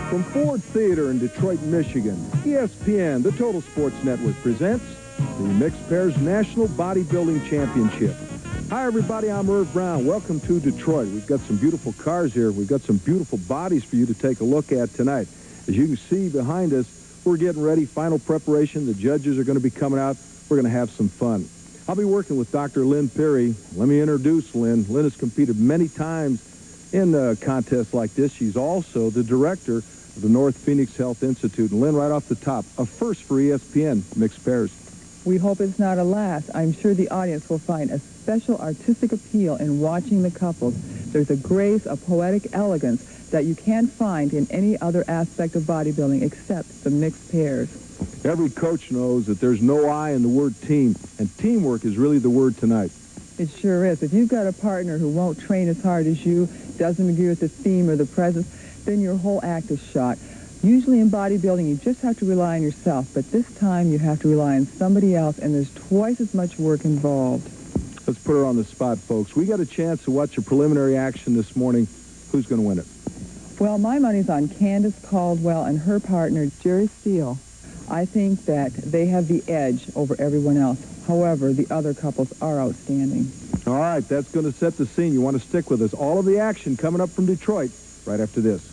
From Ford Theater in Detroit, Michigan, ESPN, the Total Sports Network, presents the Mixed Pairs National Bodybuilding Championship. Hi, everybody. I'm Irv Brown. Welcome to Detroit. We've got some beautiful cars here. We've got some beautiful bodies for you to take a look at tonight. As you can see behind us, we're getting ready. Final preparation. The judges are going to be coming out. We're going to have some fun. I'll be working with Dr. Lynn Perry. Let me introduce Lynn. Lynn has competed many times in contests like this. She's also the director of the North Phoenix Health Institute. And Lynn, right off the top, a first for ESPN Mixed Pairs. We hope it's not a last. I'm sure the audience will find a special artistic appeal in watching the couples. There's a grace, a poetic elegance that you can't find in any other aspect of bodybuilding except the mixed pairs. Every coach knows that there's no I in the word team, and teamwork is really the word tonight. It sure is. If you've got a partner who won't train as hard as you, doesn't agree with the theme or the presence, then your whole act is shot. Usually in bodybuilding, you just have to rely on yourself, but this time you have to rely on somebody else, and there's twice as much work involved. Let's put her on the spot, folks. We got a chance to watch a preliminary action this morning. Who's going to win it? Well, my money's on Candace Caldwell and her partner, Jerry Steele. I think that they have the edge over everyone else. However, the other couples are outstanding. All right, that's going to set the scene. You want to stick with us. All of the action coming up from Detroit right after this.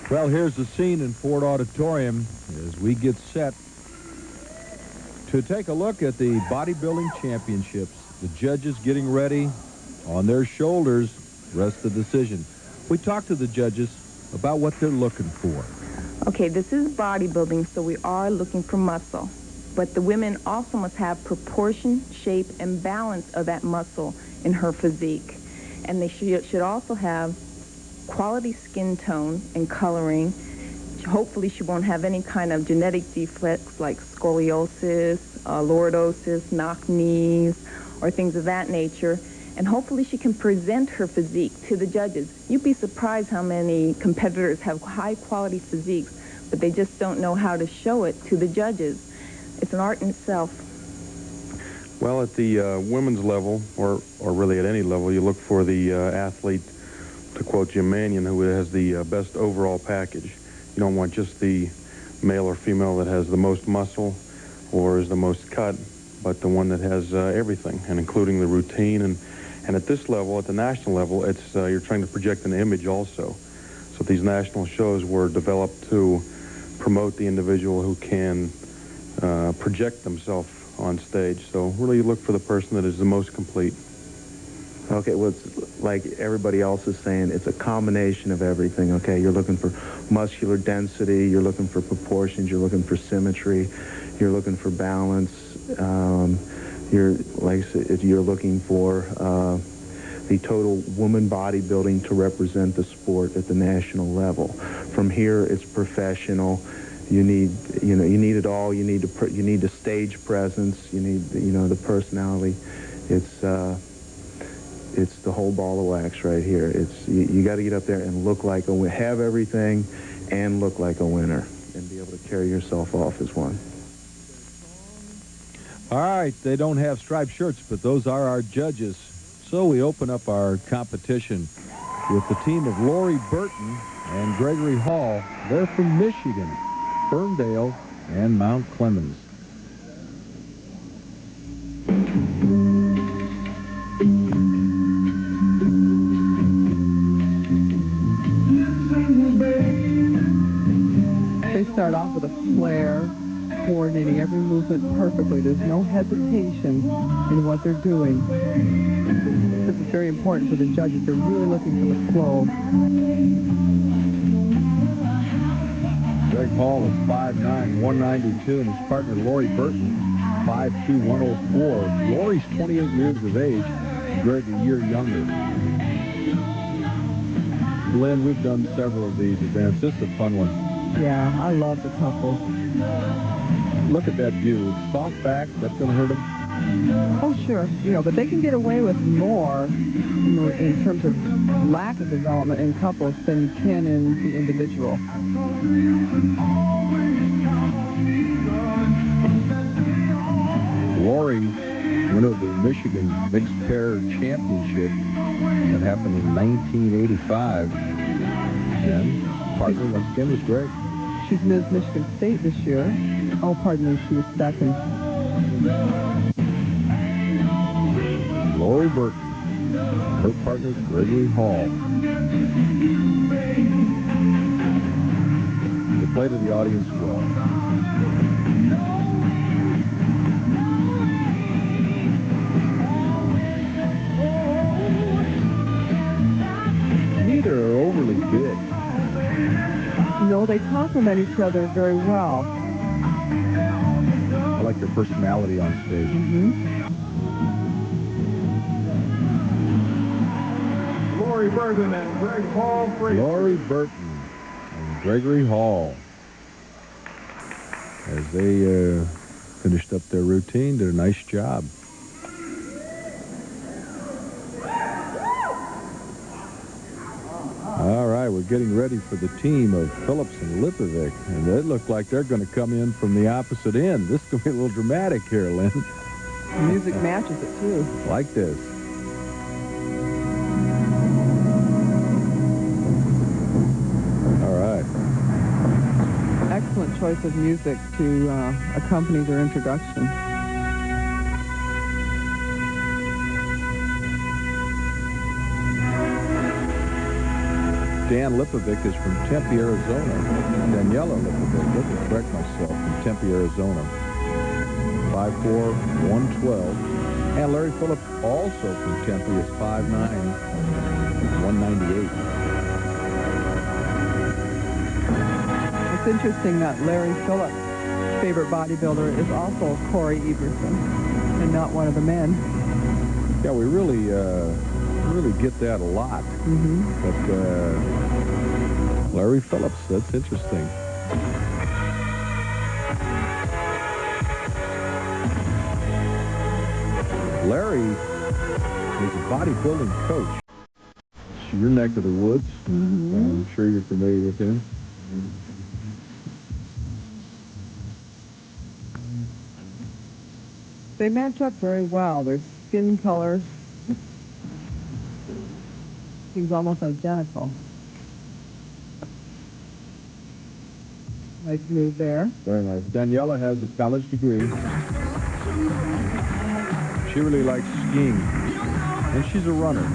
Well, here's the scene in Ford Auditorium as we get set to take a look at the bodybuilding championships. The judges getting ready. On their shoulders rests the decision. We talked to the judges about what they're looking for. Okay, this is bodybuilding, so we are looking for muscle. But the women also must have proportion, shape, and balance of that muscle in her physique. And they should also have quality skin tone and coloring. Hopefully she won't have any kind of genetic defects like scoliosis, lordosis, knock knees, or things of that nature. And hopefully she can present her physique to the judges. You'd be surprised how many competitors have high-quality physiques, but they just don't know how to show it to the judges. It's an art in itself. Well, at the women's level, or really at any level, you look for the athlete, to quote Jim Mannion, who has the best overall package. You don't want just the male or female that has the most muscle or is the most cut, but the one that has everything, and including the routine. And at this level, at the national level, it's you're trying to project an image also. So these national shows were developed to promote the individual who can project themselves on stage. So really you look for the person that is the most complete. Okay, well, it's like everybody else is saying, it's a combination of everything, okay? You're looking for muscular density, you're looking for proportions, you're looking for symmetry, you're looking for balance, you're looking for the total woman bodybuilding to represent the sport at the national level. From here, it's professional. You need it all. You need the stage presence. You need, the personality. It's the whole ball of wax right here. It's you got to get up there and look like have everything, and look like a winner, and be able to carry yourself off as one. All right, they don't have striped shirts, but those are our judges. So we open up our competition with the team of Lori Burton and Gregory Hall. They're from Michigan, Ferndale, and Mount Clemens. They start off with a flare, coordinating every movement perfectly. There's no hesitation in what they're doing. This is very important for the judges. They're really looking for the flow. Greg Hall is 5'9", 192, and his partner Lori Burton, 5'2", 104. Lori's 28 years of age, Greg a year younger. Lynn, we've done several of these events. This is a fun one. Yeah, I love the couples. Look at that view. Soft back, that's going to hurt him. Oh, sure. But they can get away with more in terms of lack of development in couples than you can in the individual. Lori, winner of the Michigan Mixed Pair Championship that happened in 1985. And partner once again was Greg. She's Ms. Michigan State this year. Oh, pardon me, she was second. Lori Burton. Her partner, Gregory Hall. They play to the audience well. Neither are overly big. No, they complement each other very well. I like their personality on stage. Lori Burton and Greg Hall. Lori Burton and Gregory Hall. As they finished up their routine, did a nice job. All right, we're getting ready for the team of Phillips and Lipovic, and they look like they're going to come in from the opposite end. This is going to be a little dramatic here, Lynn. The music matches it, too. Like this. All right. Excellent choice of music to accompany their introduction. Dan Lipovic is from Tempe, Arizona. Daniela Lipovic, let me correct myself, from Tempe, Arizona. 5'4", 112. And Larry Phillips, also from Tempe, is 5'9", 198. It's interesting that Larry Phillips' favorite bodybuilder is also Corey Eberson, and not one of the men. Yeah, we really get that a lot. But Larry Phillips, that's interesting. Larry is a bodybuilding coach. It's your neck of the woods. I'm sure you're familiar with him. They match up very well. Their skin color seems almost identical. Nice move there. Very nice. Daniela has a college degree. She really likes skiing. And she's a runner.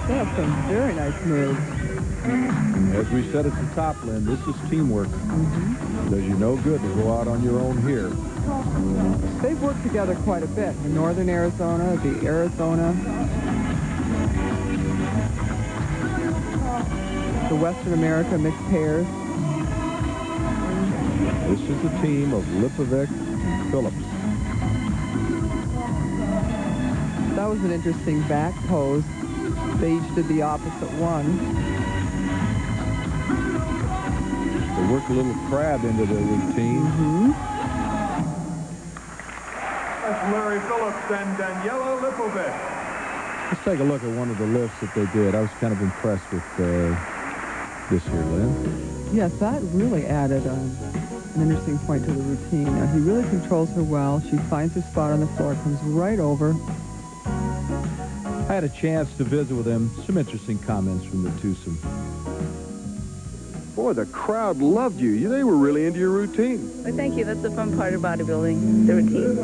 They have some very nice moves. As we said at the top, Lynn, this is teamwork. It does you no good to go out on your own here. They've worked together quite a bit in northern Arizona, the Arizona, the Western America mixed pairs. This is a team of Lipovic and Phillips. That was an interesting back pose. They each did the opposite one. They work a little crab into their routine. That's Larry Phillips and Daniela Lipovic. Let's take a look at one of the lifts that they did. I was kind of impressed with this here, Lynn. Yes, that really added an interesting point to the routine. He really controls her well. She finds her spot on the floor, comes right over. I had a chance to visit with them. Some interesting comments from the twosome. Boy, the crowd loved you. They were really into your routine. Well, thank you. That's the fun part of bodybuilding, the routine.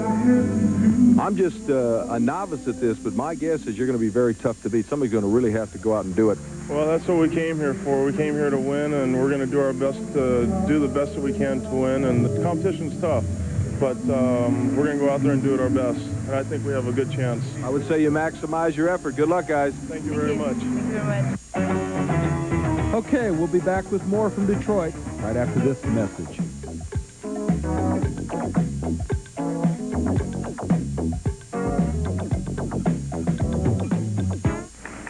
I'm just a novice at this, but my guess is you're going to be very tough to beat. Somebody's going to really have to go out and do it. Well, that's what we came here for. We came here to win, and we're going to do our best to do the best that we can to win. And the competition's tough, but we're going to go out there and do it our best. And I think we have a good chance. I would say you maximize your effort. Good luck, guys. Thank you very much. Thank you very much. Okay, we'll be back with more from Detroit right after this message.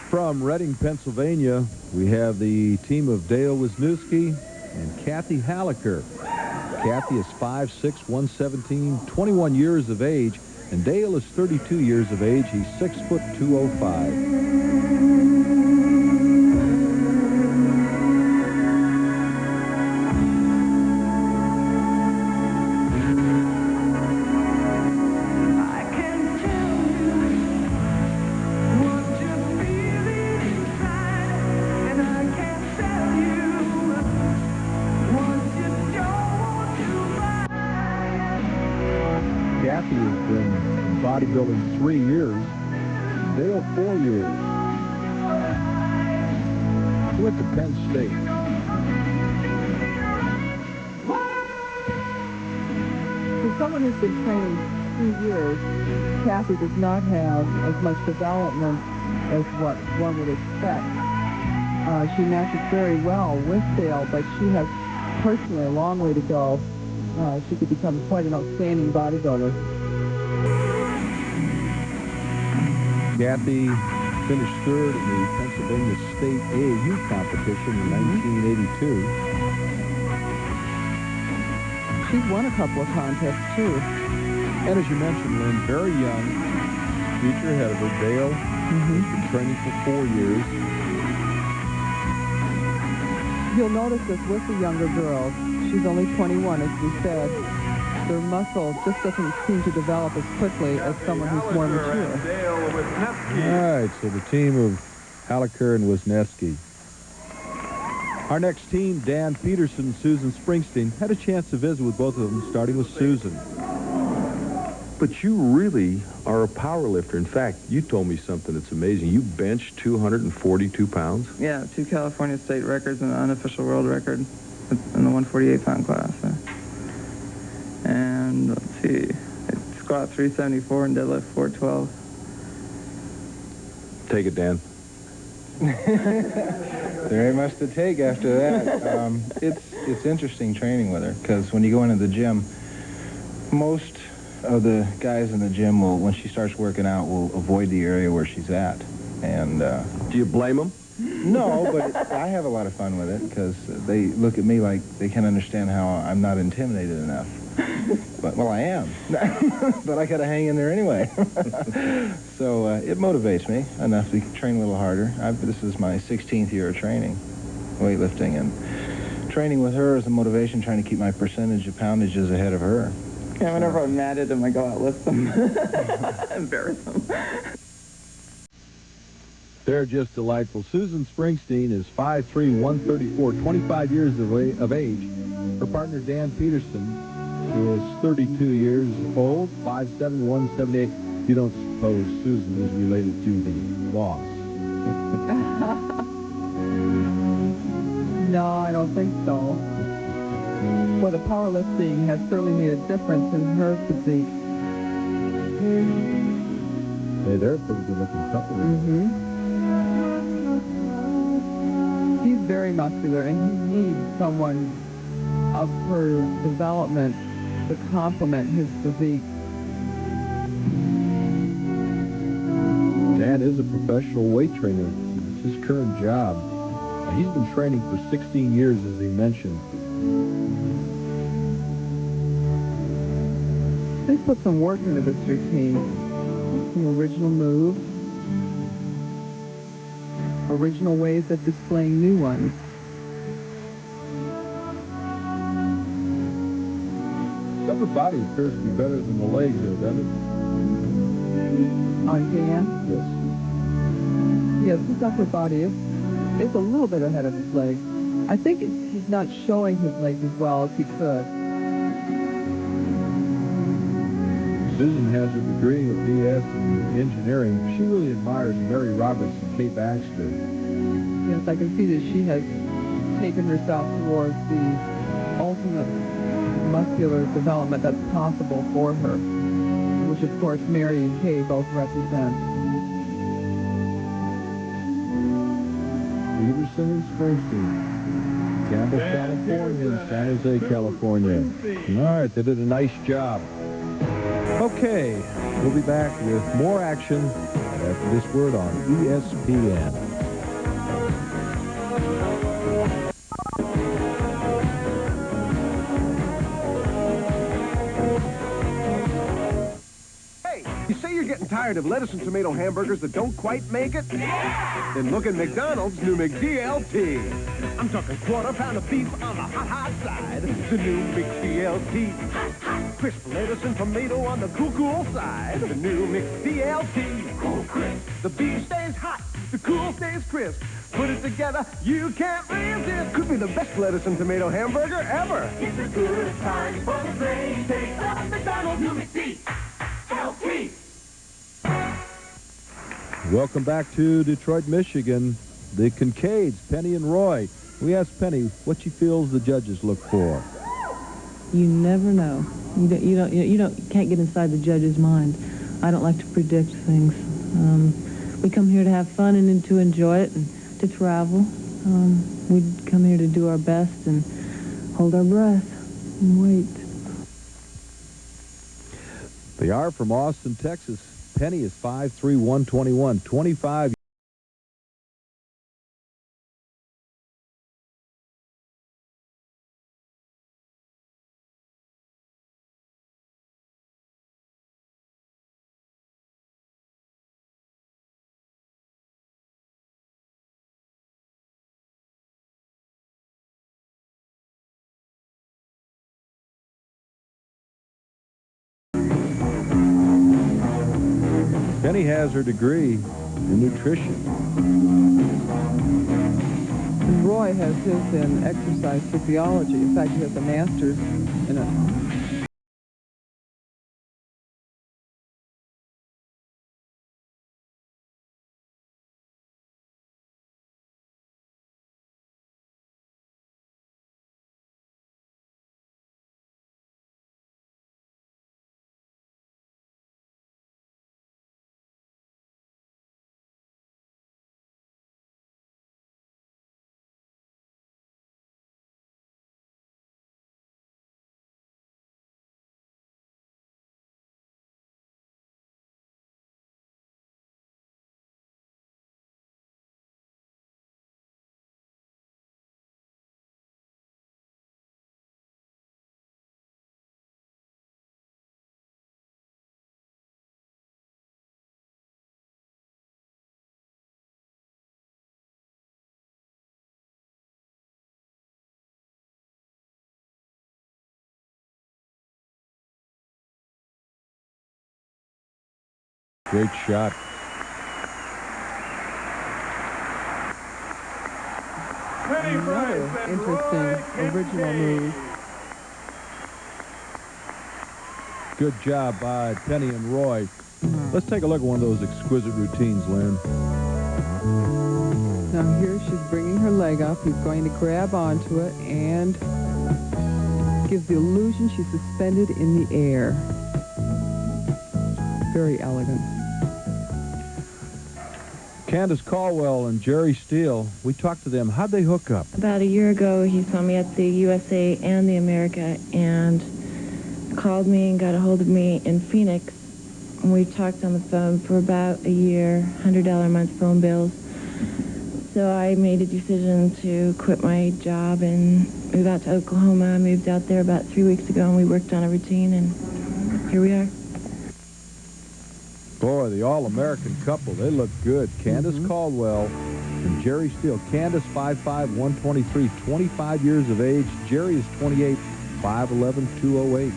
From Reading, Pennsylvania, we have the team of Dale Wisniewski and Kathy Hallaker. Kathy is 5'6", 117, 21 years of age, and Dale is 32 years of age. He's 6 foot 205. Kathy has been in bodybuilding 3 years. Dale, 4 years. She went to Penn State. For someone who's been training 3 years, Kathy does not have as much development as what one would expect. She matches very well with Dale, but she has personally a long way to go. She could become quite an outstanding bodybuilder. Kathy finished third in the Pennsylvania State AAU competition in 1982. She's won a couple of contests, too. And as you mentioned, Lynn, very young, future ahead of her. Dale has been training for 4 years. You'll notice this with the younger girls. She's only 21, as we said. Their muscle just doesn't seem to develop as quickly as someone who's more mature. All right, so the team of Hallaker and Wisniewski. Our next team, Dan Peterson and Susan Springsteen, had a chance to visit with both of them, starting with Susan. But you really are a power lifter. In fact, you told me something that's amazing. You benched 242 pounds? Yeah, 2 California state records and an unofficial world record in the 148-pound class. And let's see, squat 374 and deadlift 412. Take it, Dan. There ain't much to take after that. It's interesting training with her, because when you go into the gym, most of the guys in the gym will, when she starts working out, will avoid the area where she's at. And do you blame them? No, but I have a lot of fun with it, because they look at me like they can't understand how I'm not intimidated enough. But, well, I am. But I got to hang in there anyway. So it motivates me enough to train a little harder. This is my 16th year of training, weightlifting, and training with her is a motivation, trying to keep my percentage of poundages ahead of her. Yeah, whenever I'm mad at them, I go out lift them. Embarrass them. They're just delightful. Susan Springsteen is 5'3", 134, 25 years of age. Her partner, Dan Peterson, is 32 years old, 5'7", 178. You don't suppose Susan is related to the boss? No, I don't think so. Well, the powerlifting has certainly made a difference in her physique. Hey, they're a pretty good-looking couple. He's very muscular, and he needs someone of her development to complement his physique. Dan is a professional weight trainer. It's his current job. He's been training for 16 years, as he mentioned. They put some work into this routine. Some original moves. Original ways of displaying new ones. The upper body appears to be better than the legs, doesn't it? On Dan? Yes. Yes, his upper body is a little bit ahead of his legs. I think he's not showing his legs as well as he could. Susan has a degree of BS in engineering. She really admires Mary Roberts and Kay Baxter. Yes, I can see that she has taken herself towards the ultimate muscular development that's possible for her, which of course Mary and Kay both represent. Peterson and Springsteen. Campbell, California, and San Jose, California. All right, they did a nice job. Okay, we'll be back with more action after this word on ESPN. You say you're getting tired of lettuce and tomato hamburgers that don't quite make it? Yeah! Then look at McDonald's new McDLT. I'm talking quarter-pound of beef on the hot side. The new McDLT. Crisp lettuce and tomato on the cool side. The new McDLT. Cool crisp. The beef stays hot. The cool stays crisp. Put it together, you can't resist. Could be the best lettuce and tomato hamburger ever. It's a good time for the brain. Taste of McDonald's new McD. Welcome back to Detroit, Michigan. The Kincaids, Penny and Roy. We asked Penny what she feels the judges look for. You never know. You can't get inside the judge's mind. I don't like to predict things. We come here to have fun and to enjoy it and to travel. We come here to do our best and hold our breath and wait. They are from Austin, Texas. Penny is 5'3", 121, 25. Penny has her degree in nutrition. And Roy has his in exercise physiology. In fact, he has a master's in it. Great shot. Another interesting original move. Good job by Penny and Roy. Let's take a look at one of those exquisite routines, Lynn. Now here she's bringing her leg up. He's going to grab onto it and gives the illusion she's suspended in the air. Very elegant. Candace Caldwell and Jerry Steele, we talked to them. How'd they hook up? About a year ago, he saw me at the USA and the America and called me and got a hold of me in Phoenix. And we talked on the phone for about a year, $100 a month phone bills. So I made a decision to quit my job and move out to Oklahoma. I moved out there about 3 weeks ago, and we worked on a routine, and here we are. Boy, the all-American couple, they look good. Candace Caldwell and Jerry Steele. Candace, 5'5", 123, 25 years of age. Jerry is 28, 5'11", 208.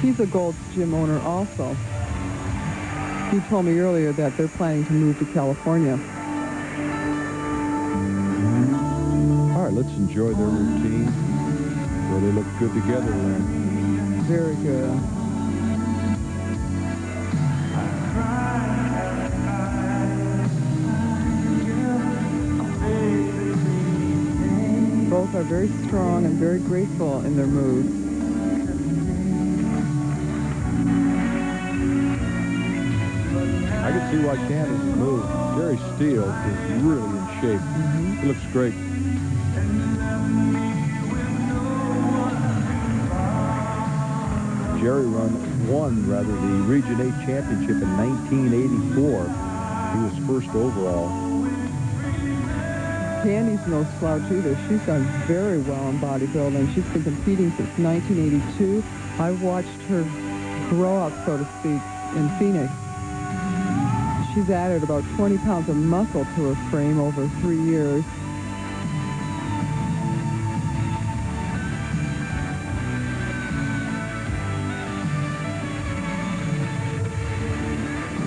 He's a Gold's Gym owner also. He told me earlier that they're planning to move to California. All right, let's enjoy their routine. Well, they look good together, Lynn. Very good. Both are very strong and very graceful in their moves. I can see why Candace moved. Jerry Steele is really in shape. He looks great. Jerry won the Region 8 championship in 1984. He was first overall. Candy's no slouch either. She's done very well in bodybuilding. She's been competing since 1982. I watched her grow up, so to speak, in Phoenix. She's added about 20 pounds of muscle to her frame over 3 years.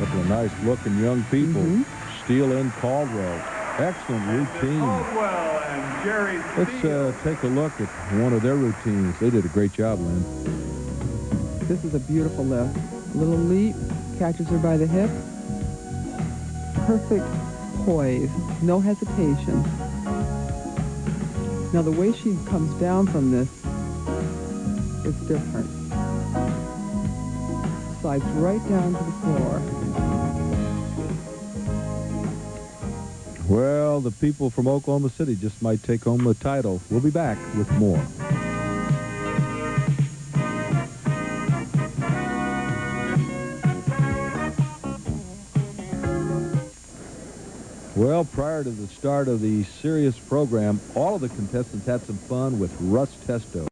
Couple of nice-looking young people. Steele and Caldwell. Excellent routine. Caldwell and Jerry Steele. Let's take a look at one of their routines. They did a great job, Lynn. This is a beautiful lift. A little leap, catches her by the hip, perfect poise, no hesitation. Now the way she comes down from this is different. Slides right down to the floor. Well, the people from Oklahoma City just might take home the title. We'll be back with more. Well, prior to the start of the serious program, all of the contestants had some fun with Russ Testo.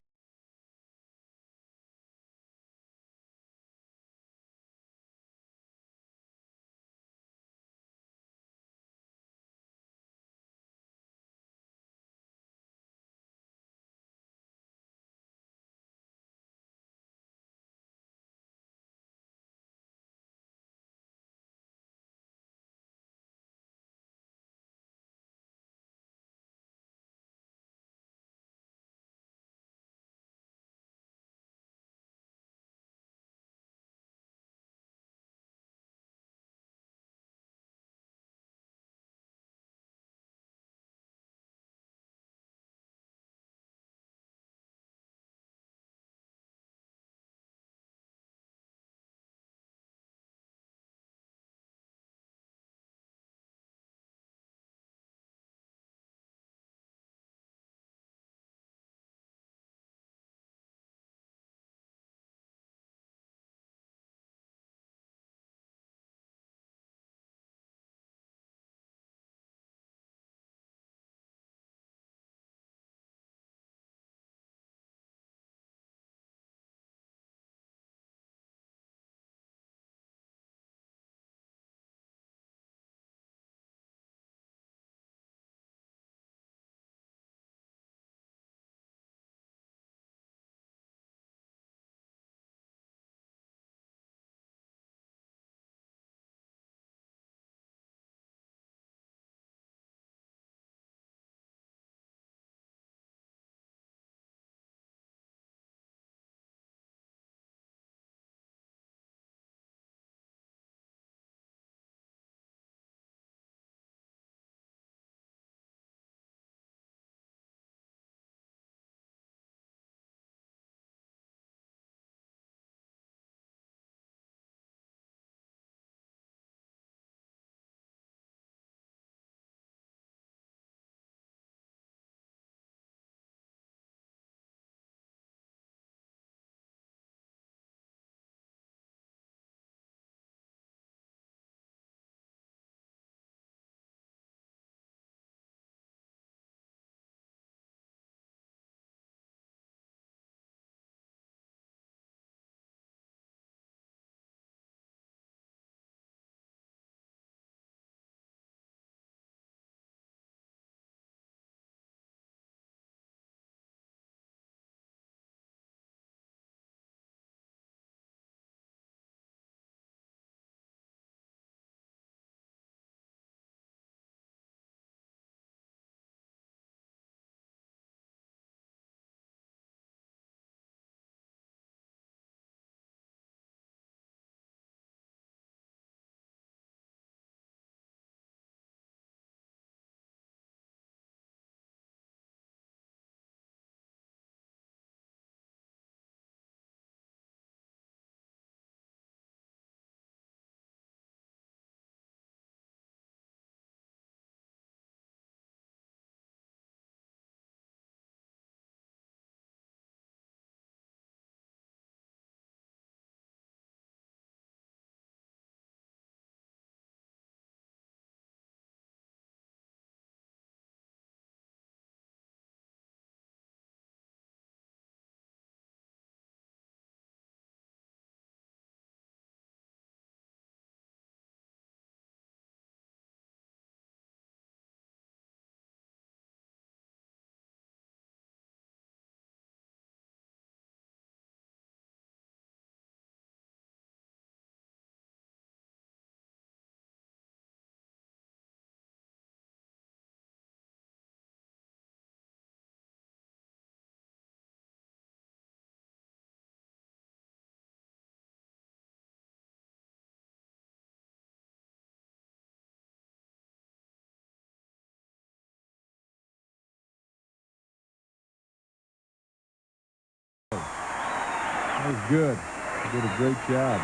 That was good. You did a great job.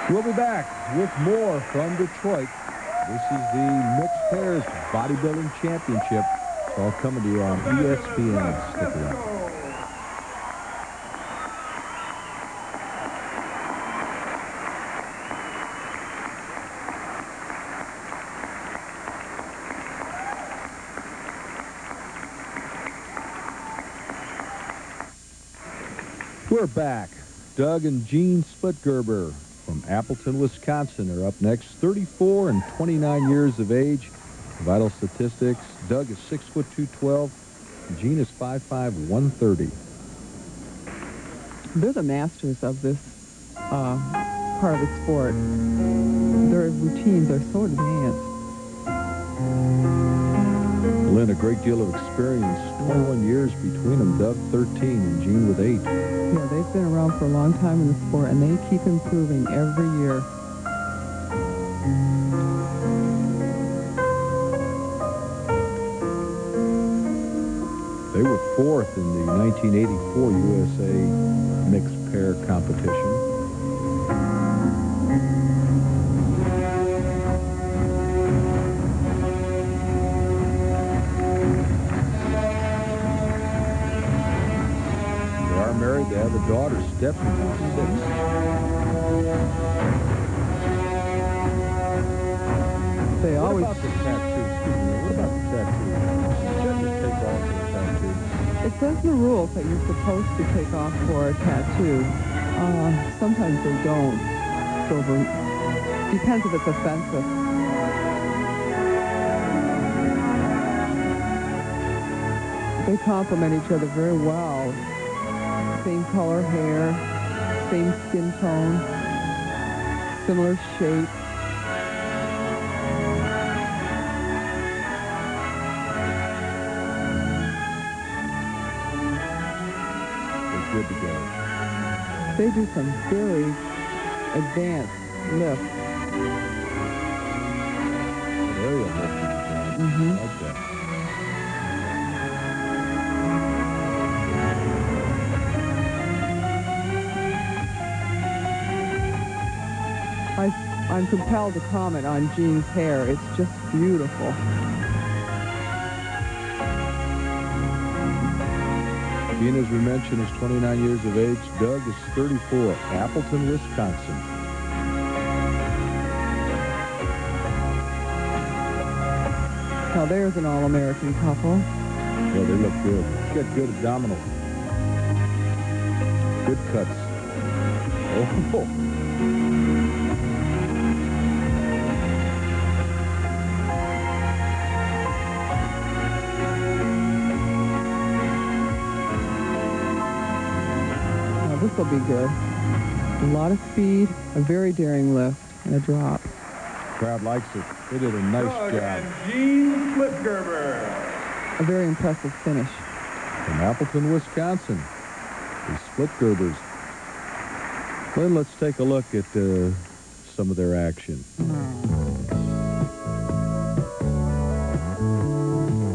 We'll be back with more from Detroit. This is the Mixed Pairs Bodybuilding Championship. It's all coming to you on ESPN. Stick around. We're back. Doug and Jean Splitgerber from Appleton, Wisconsin are up next. 34 and 29 years of age. Vital statistics. Doug is 6 foot 212. Jean is 5'5", 130. They're the masters of this part of the sport. Their routines are so advanced. Lynn, a great deal of experience. 21 years between them. Doug 13 and Jean with 8. Yeah, they've been around for a long time in the sport, and they keep improving every year. They were 4th in the 1984 USA mixed pair competition. They are married. They have a daughter, Stephanie, who's 6. They always... What about the tattoo? Excuse me. What about the tattoo? Judges take off the tattoo. It says in the rules that you're supposed to take off for a tattoo. Sometimes they don't. So depends if it's offensive. They complement each other very well. Same color hair, same skin tone, similar shape. Good to go. They do some very advanced lifts. Aerial lift is advanced. Mm-hmm. I like that. I'm compelled to comment on Jean's hair. It's just beautiful. Jean, as we mentioned, is 29 years of age. Doug is 34. Appleton, Wisconsin. Now there's an all-American couple. Yeah, they look good. She's got good abdominals. Good cuts. Oh. This will be good. A lot of speed, a very daring lift, and a drop. Crowd likes it. They did a nice Doug job. and Jean Splitgerber. A very impressive finish. From Appleton, Wisconsin, the Splitgerbers. Then let's take a look at some of their action.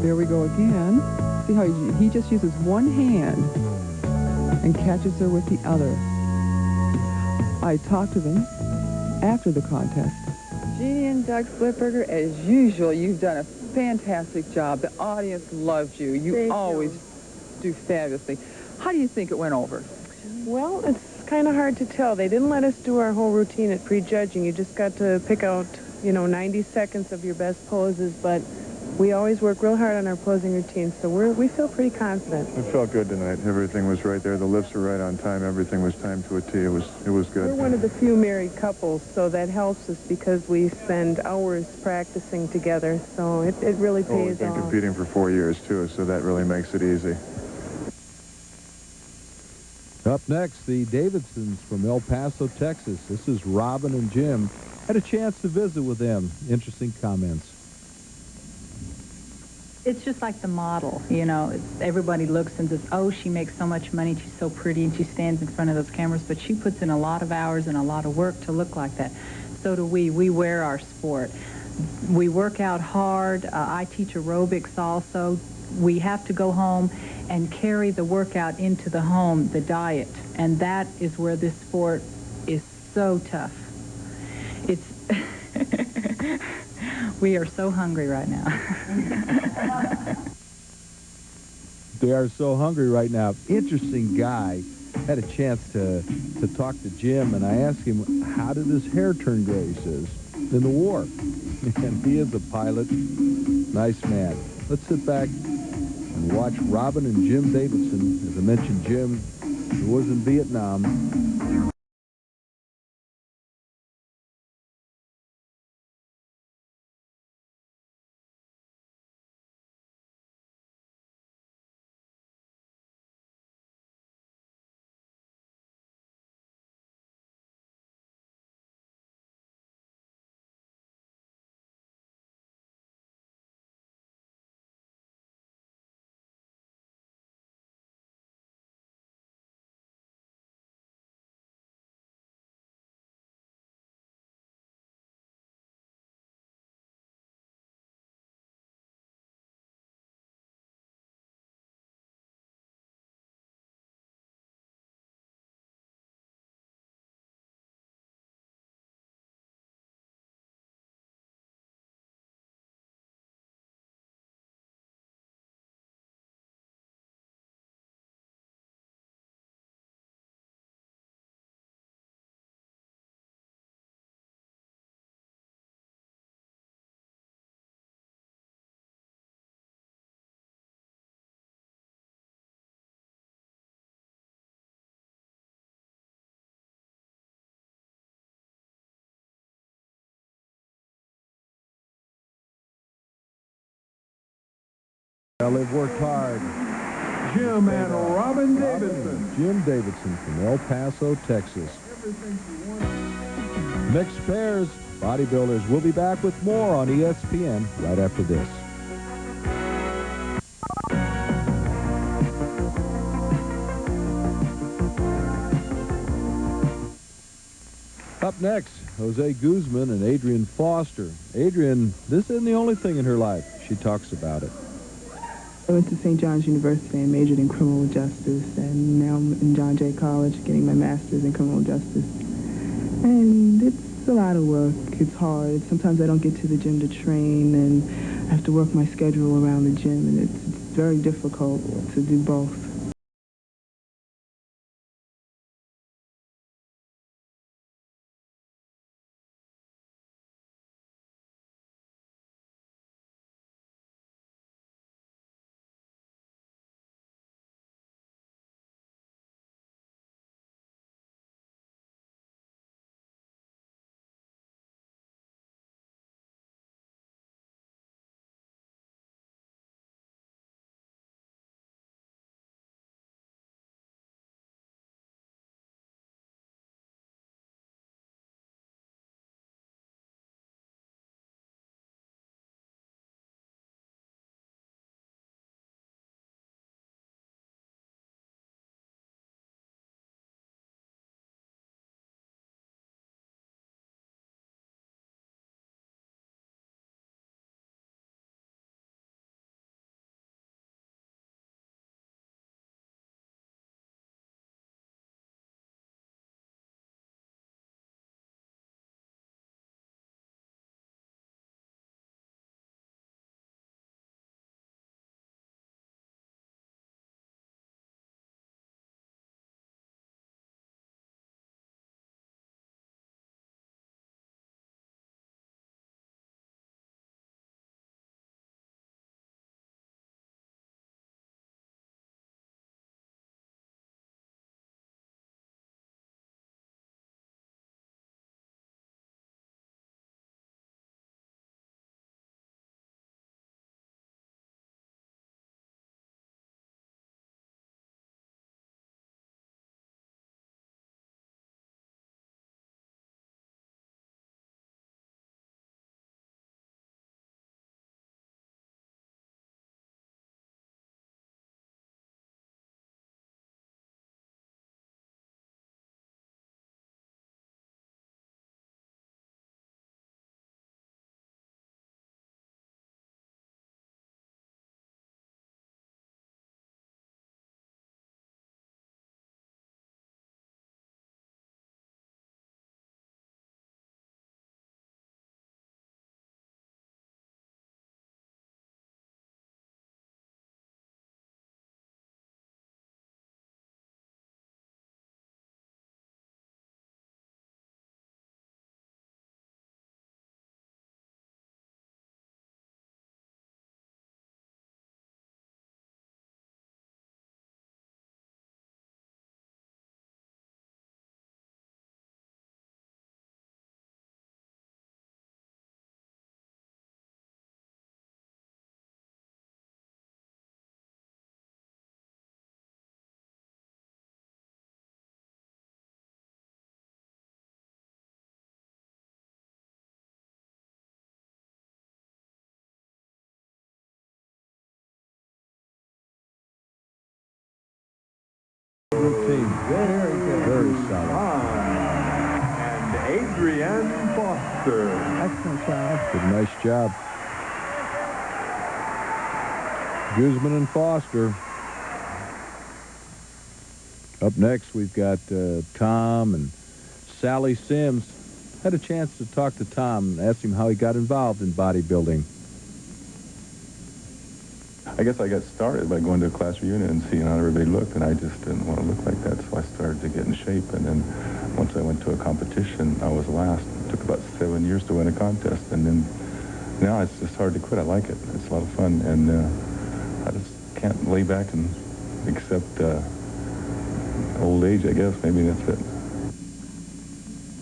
There we go again. See how he just uses one hand and catches her with the other. I talked to them after the contest. Jeannie and Doug Splitgerber, as usual, you've done a fantastic job. The audience loved you. You always do fabulously. How do you think it went over? Well, it's kind of hard to tell. They didn't let us do our whole routine at prejudging. You just got to pick out, 90 seconds of your best poses, but we always work real hard on our posing routines, so we feel pretty confident. It felt good tonight. Everything was right there. The lifts were right on time. Everything was timed to a T. It was good. We're one of the few married couples, so that helps us because we spend hours practicing together, so it really pays off. We've been competing for 4 years, too, so that really makes it easy. Up next, the Davidsons from El Paso, Texas. This is Robin and Jim. Had a chance to visit with them. Interesting comments. It's just like the model, everybody looks and says, oh, she makes so much money, she's so pretty, and she stands in front of those cameras, but she puts in a lot of hours and a lot of work to look like that. So do we. We wear our sport. We work out hard. I teach aerobics also. we have to go home and carry the workout into the home, the diet, and that is where this sport is so tough. It's we are so hungry right now. They are so hungry right now. Interesting guy. Had a chance to talk to Jim, and I asked him, how did his hair turn gray? He says, in the war. And he is a pilot. Nice man. Let's sit back and watch Robin and Jim Davidson. As I mentioned, Jim, who was in Vietnam. Well, they've worked hard. Jim and Robin Davidson. Jim Davidson from El Paso, Texas. Mixed pairs, bodybuilders. We'll be back with more on ESPN right after this. Up next, Jose Guzman and Adrian Foster. Adrian, this isn't the only thing in her life. She talks about it. I went to St. John's University and majored in criminal justice, and now I'm in John Jay College getting my master's in criminal justice. And it's a lot of work. It's hard. Sometimes I don't get to the gym to train, and I have to work my schedule around the gym, and it's very difficult to do both. routine. Very good. Very solid. And Adrienne Foster. Excellent job. Good, nice job. Guzman and Foster. Up next, we've got Tom and Sally Sims. Had a chance to talk to Tom and ask him how he got involved in bodybuilding. I guess I got started by going to a class reunion and seeing how everybody looked, and I just didn't want to look like that, so I started to get in shape. And then once I went to a competition, I was last. It took about 7 years to win a contest, and then now it's just hard to quit. I like it. It's a lot of fun, and I just can't lay back and accept old age, I guess. Maybe that's it.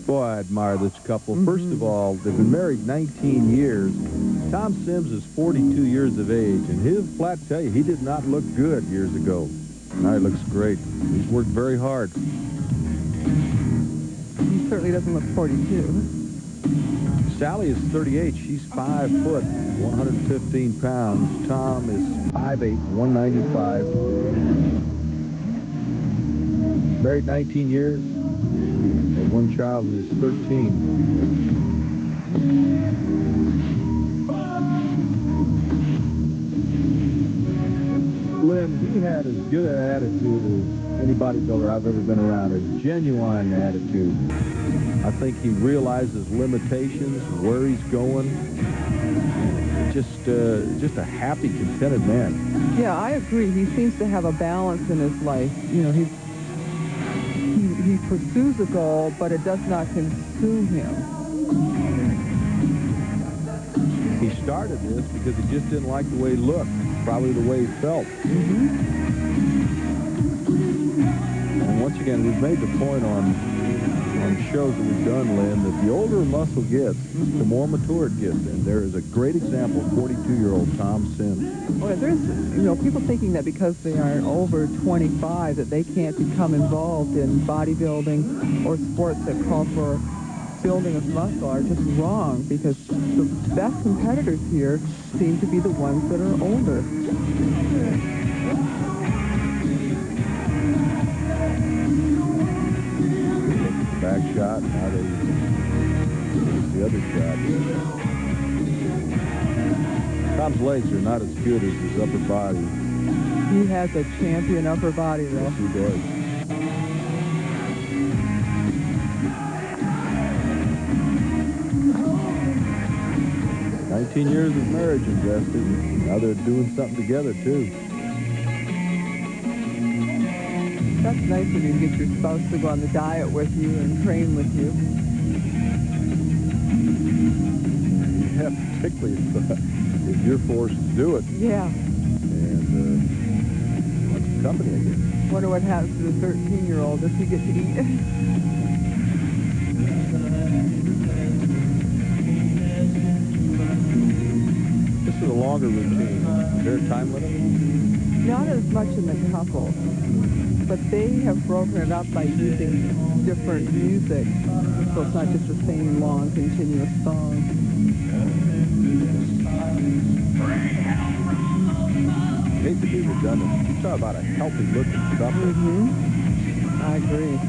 Boy, I admire this couple. First of all, they've been married 19 years. Tom Sims is 42 years of age, and he'll flat tell you, he did not look good years ago. Now he looks great. He's worked very hard. He certainly doesn't look 42. Sally is 38. She's 5 foot, 115 pounds. Tom is 5'8", 195. Married 19 years. And one child who's 13. Lynn, he had as good an attitude as any bodybuilder I've ever been around, a genuine attitude. I think he realizes limitations, where he's going. Just a happy, contented man. Yeah, I agree. He seems to have a balance in his life. You know, he pursues a goal, but it does not consume him. He started this because he just didn't like the way he looked, probably the way he felt. And once again, we've made the point on shows that we've done, Lynn, that the older a muscle gets, the more mature it gets. And there is a great example, 42-year-old Tom Sims. Well, there's, people thinking that because they are over 25 that they can't become involved in bodybuilding or sports that call for building of muscle are just wrong, because the best competitors here seem to be the ones that are older. Back shot, now they use the other shot. Tom's legs are not as good as his upper body. He has a champion upper body, though. Yes, he does. "19 years of marriage invested. Now they're doing something together, too." That's nice when you get your spouse to go on the diet with you and train with you. Yeah, particularly if you're forced to do it. Yeah. And wants company again. Wonder what happens to the 13-year-old. Does he get to eat? This is a longer routine. Is there a time limit? Not as much in the couple, but they have broken it up by using different music, so it's not just the same long, continuous song. I hate to be redundant. You talk about a healthy-looking couple. I agree.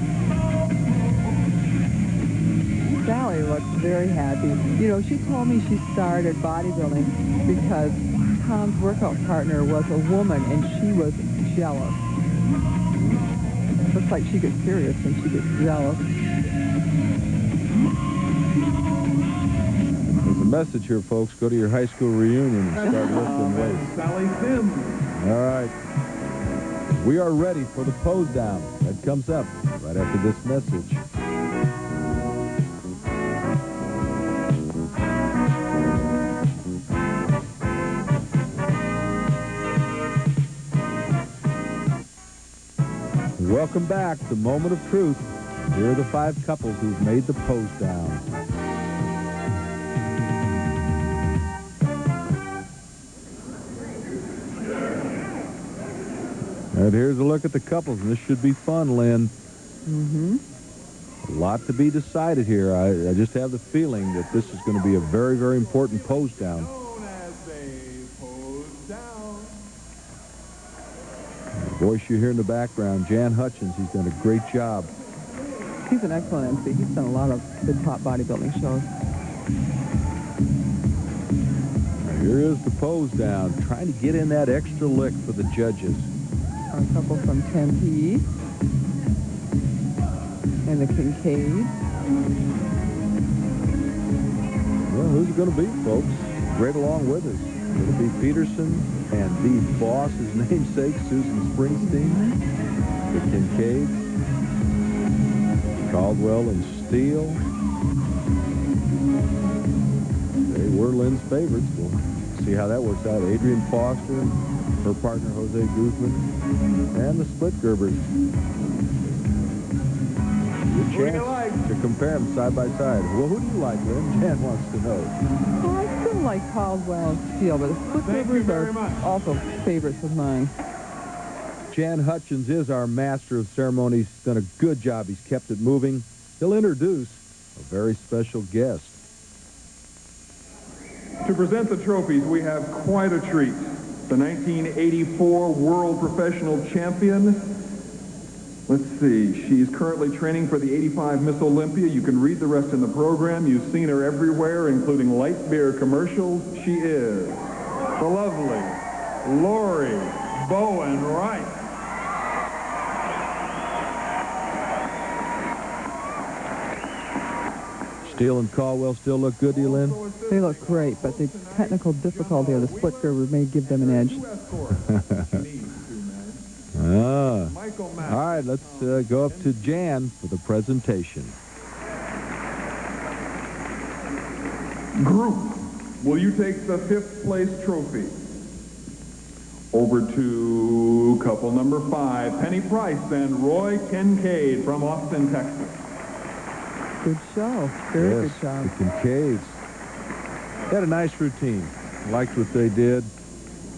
Sally looks very happy. You know, she told me she started bodybuilding because Tom's workout partner was a woman, and she was jealous. Looks like she gets serious when she gets jealous. There's a message here, folks. Go to your high school reunion and start lifting weights. Sally Sims. All right. We are ready for the pose down. That comes up right after this message. Welcome back to Moment of Truth. Here are the 5 couples who've made the pose down. And here's a look at the couples, and this should be fun, Lynn. A lot to be decided here. I just have the feeling that this is going to be a very, very important pose down. Voice you hear in the background, Jan Hutchins. He's done a great job. He's an excellent MC. He's done a lot of the top bodybuilding shows. Here is the pose down, trying to get in that extra lick for the judges. Our couple from Tempe and the Kincaid. Well, who's it going to be, folks? Right along with us. It'll be Peterson and the boss, his namesake, Susan Springsteen. The Kincaids. Caldwell and Steele. They were Lynn's favorites. We'll see how that works out. Adrian Foster, her partner Jose Guzman, and the Split Gerbers. Good chance to compare them side by side. Well, who do you like, Lynn? Jan wants to know. Well, I still like Caldwell and Steele, but the Split Gerbers are also favorites of mine. Jan Hutchins is our master of ceremonies. He's done a good job. He's kept it moving. He'll introduce a very special guest. To present the trophies, we have quite a treat. The 1984 World Professional Champion. Let's see, she's currently training for the 85 Miss Olympia. You can read the rest in the program. You've seen her everywhere, including light beer commercials. She is the lovely Lori Bowen Wright. Steele and Caldwell still look good to you, Lynn? They look great, but the technical difficulty of the Split Gerber may give them an edge. All right, let's go up to Jan for the presentation. Group, will you take the 5th place trophy? Over to couple number 5, Penny Price and Roy Kincaid from Austin, Texas. Good show. Very good job. The Kincaids. They had a nice routine. Liked what they did.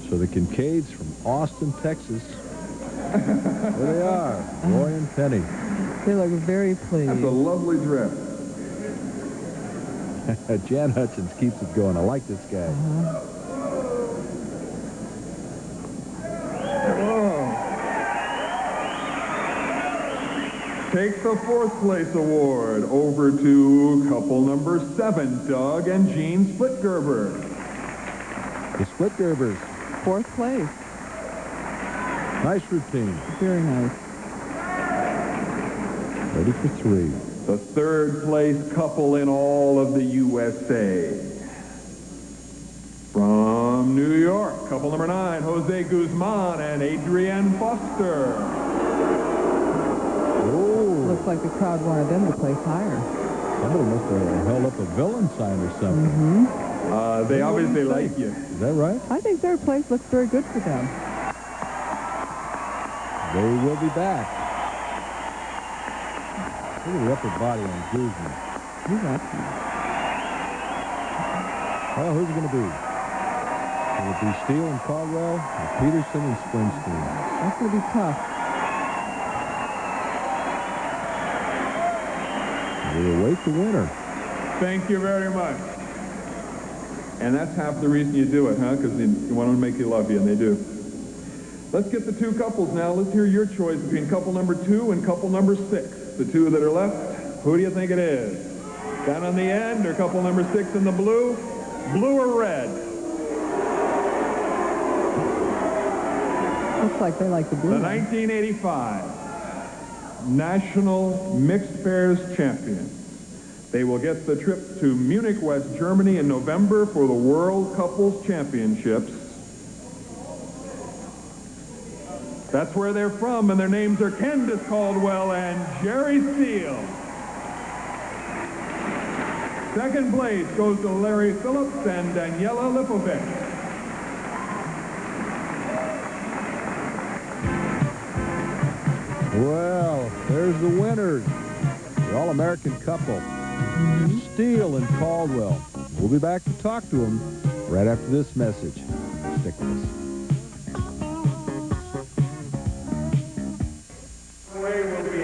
So the Kincaids from Austin, Texas. There they are, Roy and Penny. They look very pleased. That's a lovely dress. Jan Hutchins keeps it going. I like this guy. Take the 4th place award over to couple number 7, Doug and Jean Splitgerber. The Splitgerbers. 4th place. Nice routine. Very nice. Ready for 3. The 3rd place couple in all of the USA. From New York, couple number 9, Jose Guzman and Adrienne Foster. Looks like the crowd wanted them to place higher. Somebody must have held up a villain sign or something. They obviously like you. Is that right? I think 3rd place looks very good for them. They will be back. Look at the upper body on Guzman. He's excellent. Well, who's it going to be? Will it be Steele and Caldwell or Peterson and Springsteen? That's going to be tough. We'll await the winner. Thank you very much. And that's half the reason you do it, huh? Because you want to make you love you, and they do. Let's get the 2 couples now. Let's hear your choice between couple number 2 and couple number 6. The 2 that are left, who do you think it is? Down on the end, or couple number 6 in the blue? Blue or red? Looks like they like the blue. The 1985 National Mixed Pairs Champions. They will get the trip to Munich, West Germany in November for the World Couples Championships. That's where they're from, and their names are Candace Caldwell and Jerry Steele. 2nd place goes to Larry Phillips and Daniela Lipovic. Well, there's the winners. The All-American couple, Steele and Caldwell. We'll be back to talk to them right after this message. Stick with us.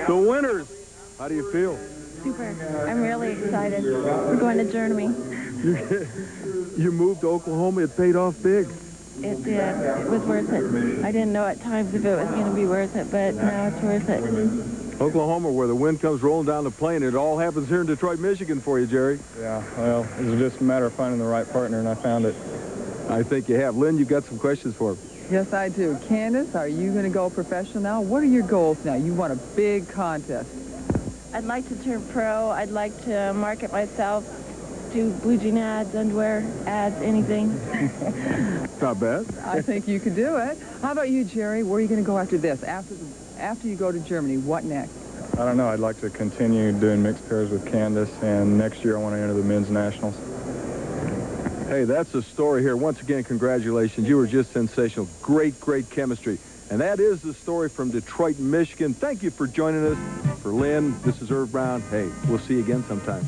The winners. How do you feel? Super. I'm really excited. We're going to Germany. You moved to Oklahoma. It paid off big. it was worth it. I didn't know at times if it was going to be worth it, but now it's worth it. Oklahoma, where the wind comes rolling down the plain, it all happens here in Detroit, Michigan for you, Jerry. Yeah, well, it was just a matter of finding the right partner, and I found it. I think you have. Lynn, you've got some questions for him. Yes, I do. Candace, are you going to go professional now? What are your goals now? You want a big contest. I'd like to turn pro. I'd like to market myself, do blue jean ads, underwear ads, anything. Not bad. I think you could do it. How about you, Jerry? Where are you going to go after this? After you go to Germany, what next? I don't know. I'd like to continue doing mixed pairs with Candace, and next year I want to enter the men's nationals. Hey, that's the story here. Once again, congratulations. You were just sensational. Great, great chemistry. And that is the story from Detroit, Michigan. Thank you for joining us. For Lynn, this is Irv Brown. Hey, we'll see you again sometime.